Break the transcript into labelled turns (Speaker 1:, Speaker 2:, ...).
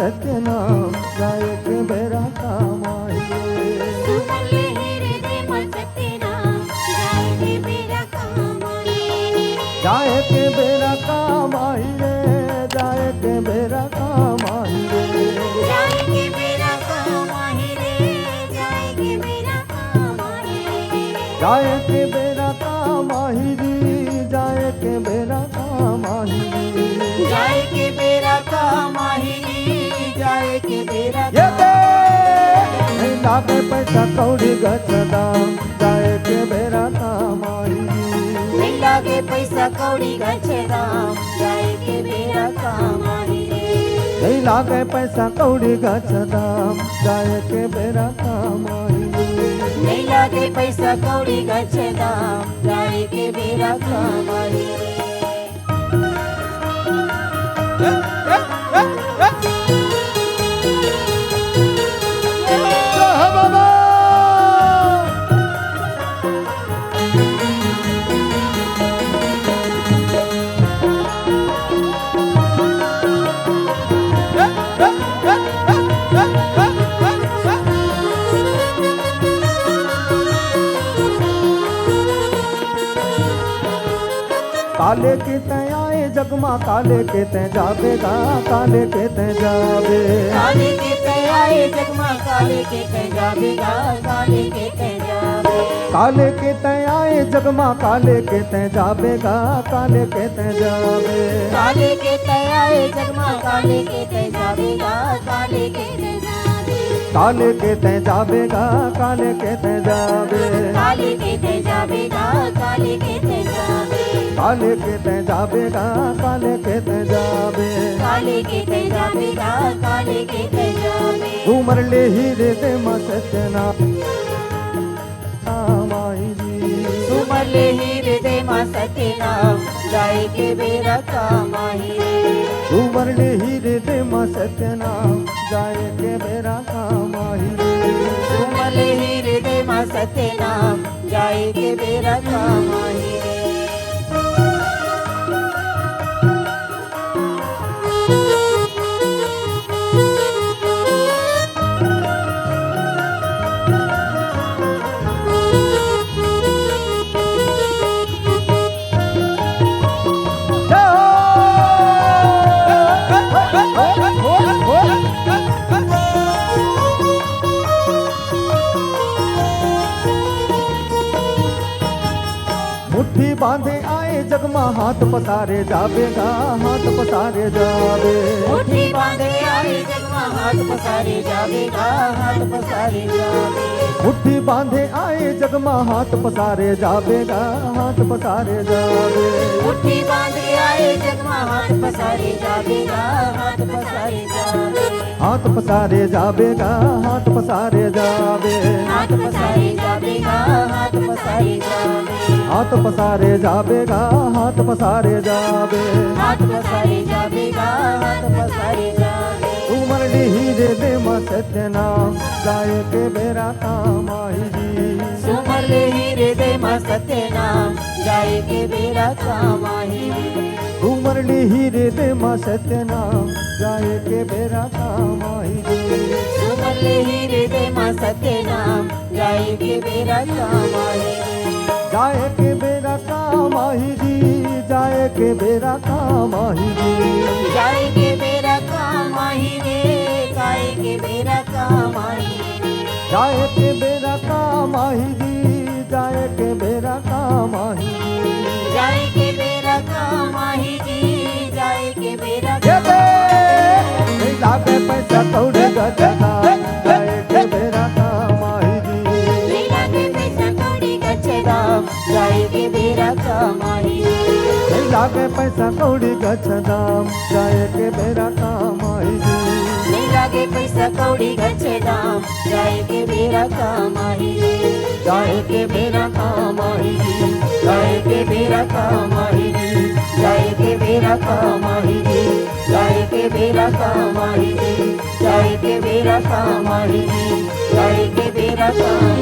Speaker 1: सत्य नाम जाए के बेरा काम आई रे।
Speaker 2: सुमर ले हृदय में सत्य नाम जाए के बेरा काम आई रे।
Speaker 1: जाए के बेरा काम आई रे, जाए के बेरा काम आई रे।
Speaker 2: जाए के बेरा काम आई रे, जाए के बेरा काम आई रे।
Speaker 1: जाए के बेरा काम आई री, जाए के बेरा काम आई री।
Speaker 2: जाए के बेरा काम आई रे, जाए के बेरा
Speaker 1: ये दे नहीं लागे पैसा कौड़ी गच दाम जाए के बेरा काम आई री।
Speaker 2: नहीं लागे पैसा कौड़ी गच्छे दाम जाए के बेरा काम आई रे।
Speaker 1: नहीं लागे पैसा कौड़ी गच दाम जाए के बेरा काम आई री।
Speaker 2: नहीं लागे पैसा कौड़ी गच्छे दाम जाए के बेरा काम आई रे।
Speaker 1: काले के तय आए जगमा काले के तय जावेगा, काले के तय जावे।
Speaker 2: काले के तय आए जगमा काले के तय जावेगा, काले के तय जावे।
Speaker 1: काले के तय आए जगमा काले के तय जावेगा, काले के तय जावे।
Speaker 2: काले के तय आए जगमा काले के तय जावेगा, काले के तय जावे।
Speaker 1: काले के तय जावेगा, काले के तय जावे।
Speaker 2: काले के तय जावेगा, काले के तय जावे।
Speaker 1: काले के तय जावेगा, काले के तय जावे।
Speaker 2: काले के तय जावेगा, काले के तय जावे।
Speaker 1: घूमर ले हीरे दे मसतना आई जी।
Speaker 2: सुमर ले हृदय में सत्य नाम जाए के बेरा काम आई रे।
Speaker 1: घूमर ले हीरे दे मसतना जाए के बेरा काम आई रे।
Speaker 2: सुमर ले हृदय में सत्य नाम जाए के बेरा काम आई रे।
Speaker 1: मुट्ठी बांधे आए जगमा हाथ पसारे जावेगा, हाथ पसारे जावे।
Speaker 2: मुट्ठी बांधे आए जगमा हाथ पसारे जावेगा, हाथ पसारे जावे।
Speaker 1: मुट्ठी बांधे आए जगमा हाथ पसारे जावेगा, हाथ पसारे जावे।
Speaker 2: मुट्ठी बांधे आए जगमा हाथ पसारे जावेगा, हाथ पसारे जावे।
Speaker 1: हाथ पसारे जावेगा, हाथ पसारे जावे।
Speaker 2: हाथ पसारे जावेगा, हाथ पसारे जावे।
Speaker 1: हाथ पसारे जावेगा, हाथ पसारे जावे।
Speaker 2: हाथ पसारे जावेगा, हाथ पसारे जावे।
Speaker 1: उमर हीरे दे सत्य नाम जाए के बेरा काम आई जी।
Speaker 2: सुमर ले हृदय में सत्य नाम जाए के बेरा काम आई रे।
Speaker 1: उमर हीरे दे सत्य नाम जाए के बेरा काम आई जी।
Speaker 2: सुमर ले हृदय में सत्य नाम जाए के बेरा काम आई रे।
Speaker 1: जाए के बेरा काम आई जी, जाए के बेरा काम आई जी।
Speaker 2: जाए के बेरा काम आई रे, जाए के बेरा काम आई रे।
Speaker 1: जाए के बेरा काम आई जी, जाए के बेरा काम आई जी।
Speaker 2: जाए के बेरा काम आई जी, जाए के बेरा
Speaker 1: ये दे नहीं लागे पैसा कौड़ी गजना जाए के बेरा काम आई जी।
Speaker 2: नहीं लागे पैसा कौड़ी गच्छे दाम जाए के बेरा काम आई रे।
Speaker 1: नहीं लागे पैसा कौड़ी गजना जाए के बेरा काम आई जी।
Speaker 2: नहीं लागे पैसा कौड़ी गच्छे दाम जाए के बेरा काम आई रे।
Speaker 1: जाए के बेरा काम आई जी।
Speaker 2: जाए के बेरा काम आई रे। जाए के बेरा काम आई रे। जाए के बेरा काम आई रे। जाए के बेरा काम आई रे। जाए के बेरा काम